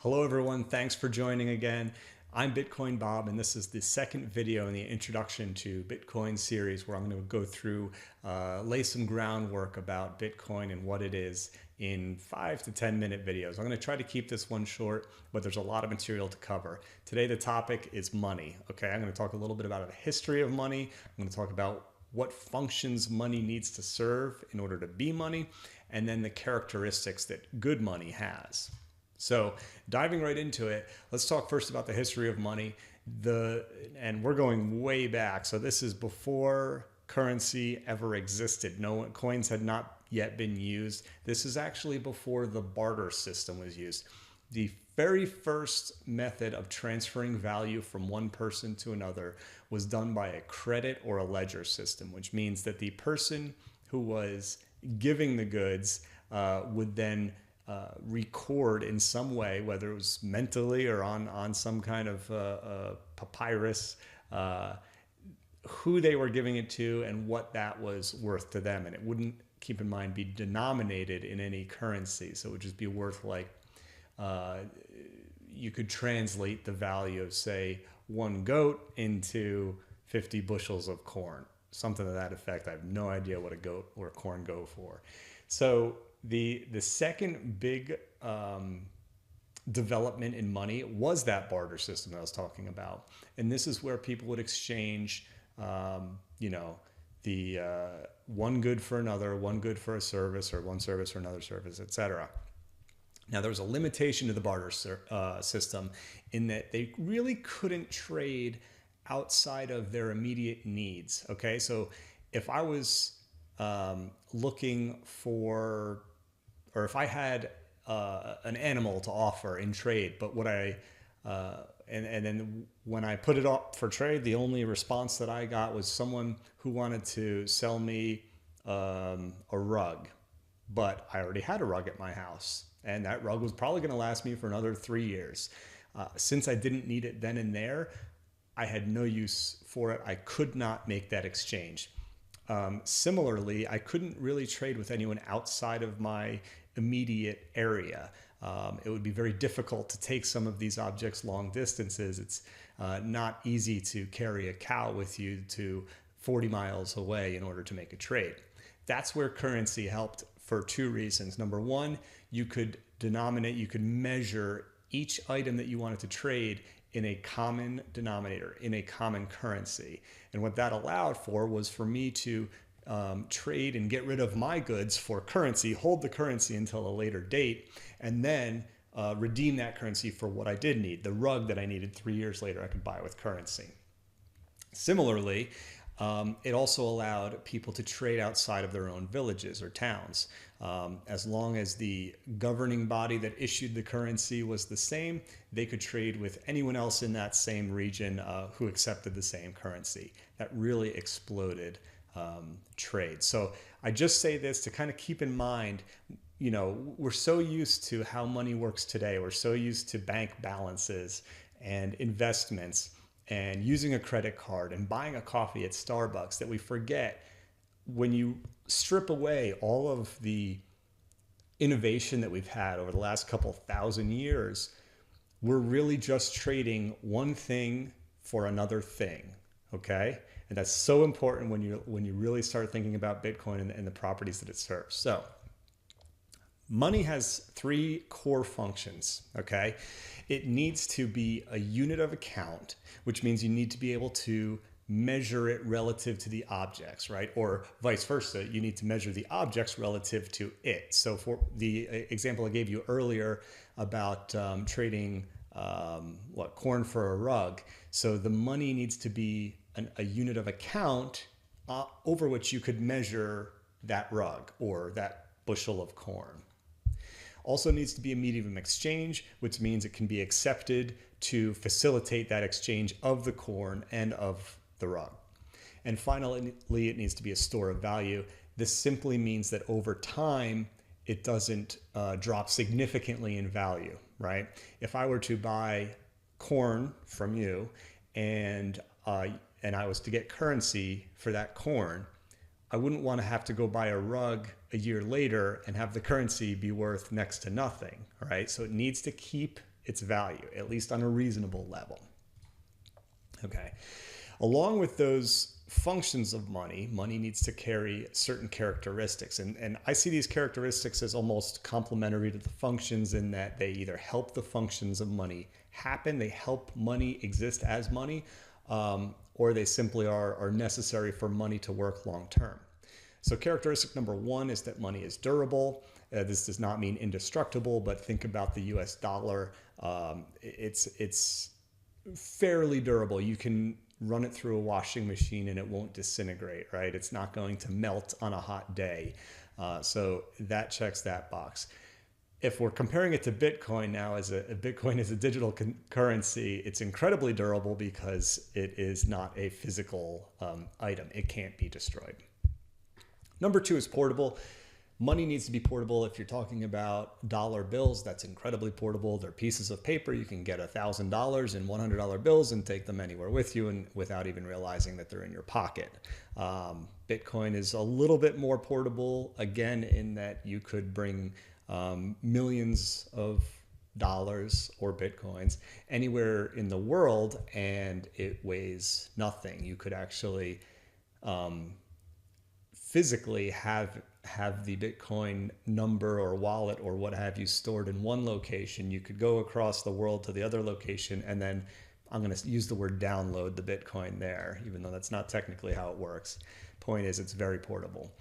Hello everyone, thanks for joining again. I'm Bitcoin Bob, and this is the second video in the Introduction to Bitcoin series where I'm going to go through, lay some groundwork about Bitcoin and what it is in 5 to 10 minute videos. I'm going to try to keep this one short, but there's a lot of material to cover. Today the topic is money. Okay, I'm going to talk a little bit about the history of money. I'm going to talk about what functions money needs to serve in order to be money, and then the characteristics that good money has. So diving right into it, let's talk first about the history of money. And we're going way back. So this is before currency ever existed. Coins had not yet been used. This is actually before the barter system was used. The very first method of transferring value from one person to another was done by a credit or a ledger system, which means that the person who was giving the goods would then record in some way, whether it was mentally or on some kind of papyrus, who they were giving it to and what that was worth to them. And it wouldn't, keep in mind, be denominated in any currency. So it would just be worth like, you could translate the value of, say, one goat into 50 bushels of corn, something to that effect. I have no idea what a goat or corn go for. So the second big development in money was that barter system that I was talking about. And this is where people would exchange, the one good for another, one good for a service, or one service for another service, etc. Now, there was a limitation to the barter system in that they really couldn't trade outside of their immediate needs. Okay, so if I was looking for, or if I had an animal to offer in trade, but what and then when I put it up for trade, the only response that I got was someone who wanted to sell me a rug, but I already had a rug at my house, and that rug was probably going to last me for another 3 years. Since I didn't need it then and there, I had no use for it. I could not make that exchange. Similarly, I couldn't really trade with anyone outside of my immediate area. It would be very difficult to take some of these objects long distances. It's not easy to carry a cow with you to 40 miles away in order to make a trade. That's where currency helped for two reasons. Number one, you could measure each item that you wanted to trade in a common denominator, in a common currency. And what that allowed for was for me to trade and get rid of my goods for currency, hold the currency until a later date, and then redeem that currency for what I did need. The rug that I needed 3 years later, I could buy with currency. Similarly, it also allowed people to trade outside of their own villages or towns. As long as the governing body that issued the currency was the same, they could trade with anyone else in that same region who accepted the same currency. That really exploded trade. So I just say this to kind of keep in mind, we're so used to how money works today. We're so used to bank balances and investments and using a credit card and buying a coffee at Starbucks that we forget when you strip away all of the innovation that we've had over the last couple thousand years, we're really just trading one thing for another thing, okay? And that's so important when you really start thinking about Bitcoin and the properties that it serves. So money has three core functions, okay? It needs to be a unit of account, which means you need to be able to measure it relative to the objects, right? Or vice versa, you need to measure the objects relative to it. So for the example I gave you earlier about trading corn for a rug, so the money needs to be a unit of account over which you could measure that rug or that bushel of corn. Also needs to be a medium of exchange, which means it can be accepted to facilitate that exchange of the corn and of the rug. And finally, it needs to be a store of value. This simply means that over time, it doesn't drop significantly in value, right? If I were to buy corn from you and I was to get currency for that corn, I wouldn't want to have to go buy a rug a year later and have the currency be worth next to nothing, right? So it needs to keep its value, at least on a reasonable level. Okay. Along with those functions of money, money needs to carry certain characteristics. And I see these characteristics as almost complementary to the functions in that they either help the functions of money happen, they help money exist as money, or they simply are necessary for money to work long term. So characteristic number one is that money is durable. This does not mean indestructible, but think about the US dollar. It's fairly durable. You can run it through a washing machine and it won't disintegrate, right? It's not going to melt on a hot day. So that checks that box. If we're comparing it to Bitcoin now, Bitcoin is a digital currency, it's incredibly durable because it is not a physical item. It can't be destroyed. Number two is portable. Money needs to be portable. If you're talking about dollar bills, that's incredibly portable. They're pieces of paper. You can get $1,000 in $100 bills and take them anywhere with you and without even realizing that they're in your pocket. Bitcoin is a little bit more portable, again, in that you could bring millions of dollars or Bitcoins anywhere in the world and it weighs nothing. You could actually physically have the Bitcoin number or wallet or what have you stored in one location. You could go across the world to the other location and then I'm going to use the word download the Bitcoin there, even though that's not technically how it works. Point is, it's very portable.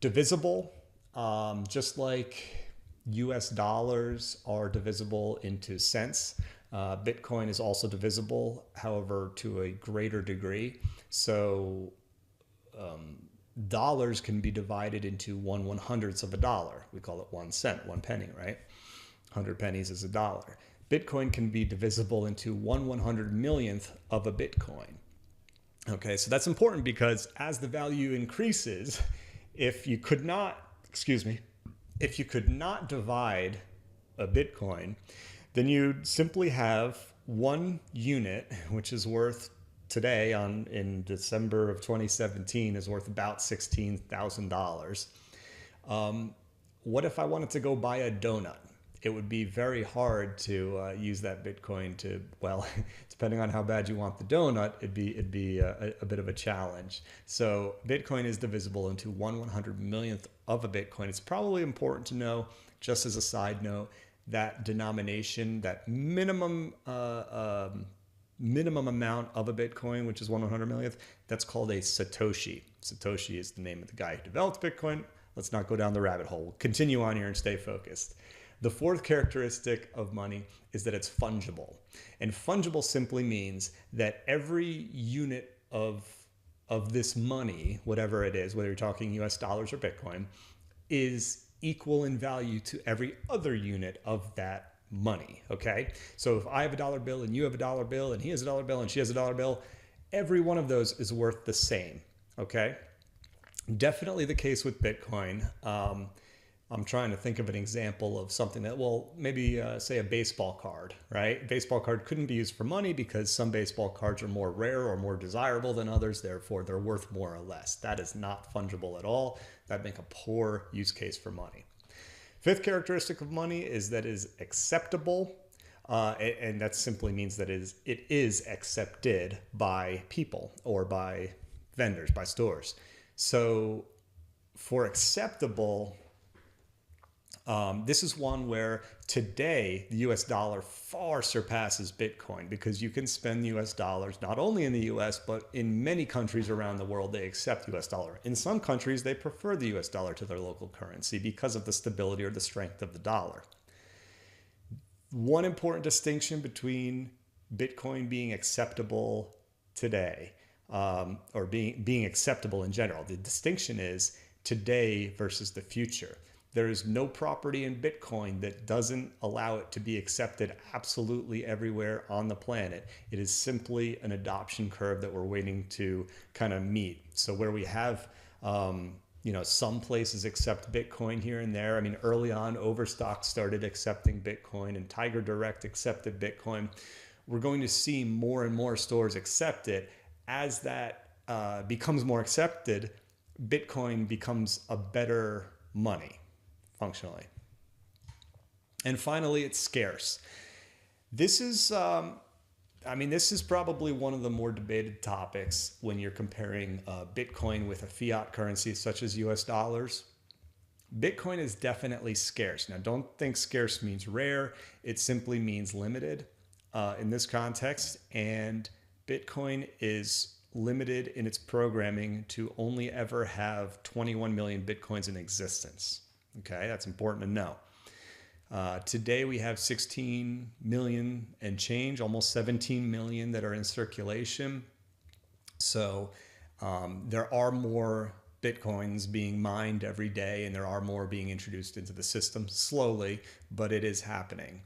Divisible, just like US dollars are divisible into cents. Bitcoin is also divisible, however, to a greater degree. So dollars can be divided into 1/100th of a dollar. We call it 1 cent, 1 penny, right? 100 pennies is a dollar. Bitcoin can be divisible into 1/100 millionth of a Bitcoin. Okay, so that's important because as the value increases, if you could not divide a Bitcoin, then you'd simply have one unit, which is worth today in December of 2017 is worth about $16,000. What if I wanted to go buy a donut? It would be very hard to use that Bitcoin to, well, depending on how bad you want the donut, it'd be a bit of a challenge. So Bitcoin is divisible into 1/100 millionth of a Bitcoin. It's probably important to know, just as a side note, that denomination, that minimum amount of a Bitcoin, which is 1/100 millionth, that's called a Satoshi. Satoshi is the name of the guy who developed Bitcoin. Let's not go down the rabbit hole. We'll continue on here and stay focused. The fourth characteristic of money is that it's fungible. And fungible simply means that every unit of this money, whatever it is, whether you're talking US dollars or Bitcoin, is equal in value to every other unit of that money, okay? So if I have a dollar bill and you have a dollar bill and he has a dollar bill and she has a dollar bill, every one of those is worth the same, okay? Definitely the case with Bitcoin. I'm trying to think of an example of something that, well, maybe say a baseball card, right? A baseball card couldn't be used for money because some baseball cards are more rare or more desirable than others, therefore they're worth more or less. That is not fungible at all. That'd make a poor use case for money. Fifth characteristic of money is that it is acceptable, and that simply means that it is accepted by people or by vendors, by stores. So for acceptable, this is one where today the US dollar far surpasses Bitcoin because you can spend US dollars not only in the US, but in many countries around the world, they accept US dollar. In some countries, they prefer the US dollar to their local currency because of the stability or the strength of the dollar. One important distinction between Bitcoin being acceptable today, or being acceptable in general, the distinction is today versus the future. There is no property in Bitcoin that doesn't allow it to be accepted absolutely everywhere on the planet. It is simply an adoption curve that we're waiting to kind of meet. So where we have, some places accept Bitcoin here and there. I mean, early on, Overstock started accepting Bitcoin and Tiger Direct accepted Bitcoin. We're going to see more and more stores accept it. As that becomes more accepted, Bitcoin becomes a better money. Functionally. And finally, it's scarce. This is, this is probably one of the more debated topics when you're comparing Bitcoin with a fiat currency such as US dollars. Bitcoin is definitely scarce. Now, don't think scarce means rare. It simply means limited in this context. And Bitcoin is limited in its programming to only ever have 21 million Bitcoins in existence. Okay, that's important to know. Today we have 16 million and change, almost 17 million that are in circulation. So there are more Bitcoins being mined every day, and there are more being introduced into the system slowly, but it is happening.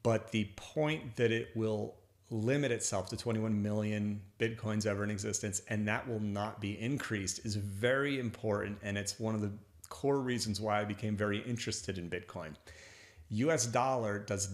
But the point that it will limit itself to 21 million Bitcoins ever in existence, and that will not be increased, is very important. And it's one of the core reasons why I became very interested in Bitcoin. US dollar does,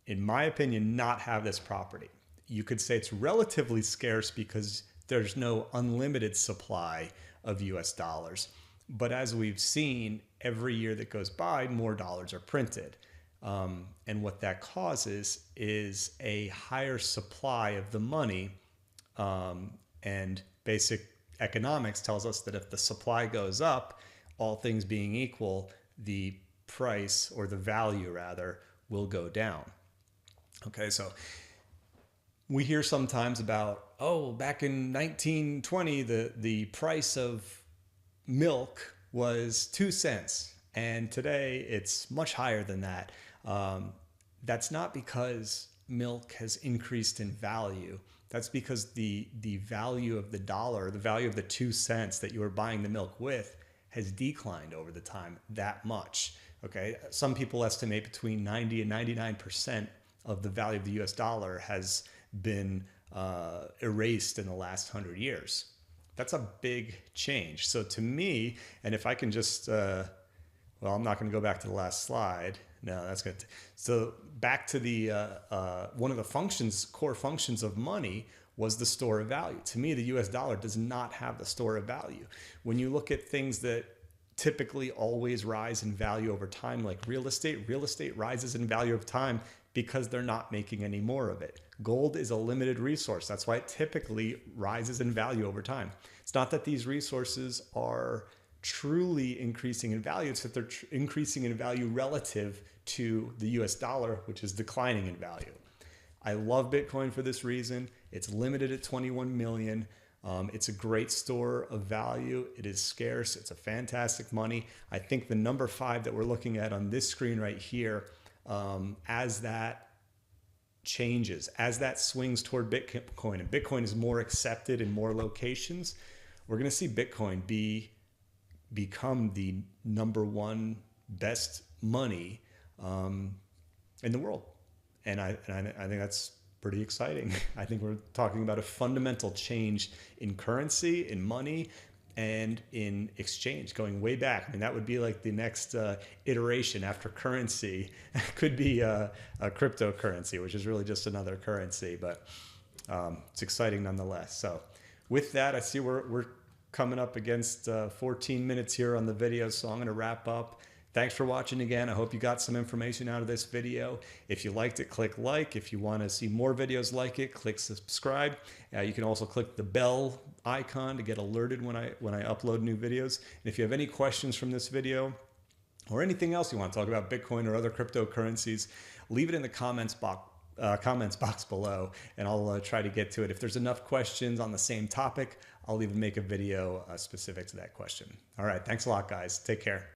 in my opinion, not have this property. You could say it's relatively scarce because there's no unlimited supply of US dollars. But as we've seen, every year that goes by, more dollars are printed. And what that causes is a higher supply of the money. And basic economics tells us that if the supply goes up, all things being equal, the price, or the value rather, will go down. Okay, so we hear sometimes about, oh, back in 1920, the price of milk was 2 cents, and today it's much higher than that. That's not because milk has increased in value. That's because the value of the dollar, the value of the 2 cents that you were buying the milk with, has declined over the time that much. Okay, some people estimate between 90 and 99% of the value of the US dollar has been erased in the last 100 years. That's a big change. So to me, and if I can just, well, I'm not going to go back to the last slide. No, that's good. So back to the one of the functions, core functions of money was the store of value. To me, the US dollar does not have the store of value. When you look at things that typically always rise in value over time, like real estate rises in value over time because they're not making any more of it. Gold is a limited resource. That's why it typically rises in value over time. It's not that these resources are truly increasing in value, it's that they're increasing in value relative to the US dollar, which is declining in value. I love Bitcoin for this reason. It's limited at 21 million. It's a great store of value. It is scarce. It's a fantastic money. I think the number 5 that we're looking at on this screen right here, as that changes, as that swings toward Bitcoin, and Bitcoin is more accepted in more locations, we're going to see Bitcoin become the number 1 best money in the world. And I think that's pretty exciting. I think we're talking about a fundamental change in currency, in money, and in exchange going way back. I mean, that would be like the next iteration after currency could be a cryptocurrency, which is really just another currency, but it's exciting nonetheless. So with that, I see we're coming up against 14 minutes here on the video, so I'm going to wrap up. Thanks for watching again. I hope you got some information out of this video. If you liked it, click like. If you want to see more videos like it, click subscribe. You can also click the bell icon to get alerted when I upload new videos. And if you have any questions from this video or anything else you want to talk about Bitcoin or other cryptocurrencies, leave it in the comments box below, and I'll try to get to it. If there's enough questions on the same topic, I'll even make a video specific to that question. All right, thanks a lot, guys. Take care.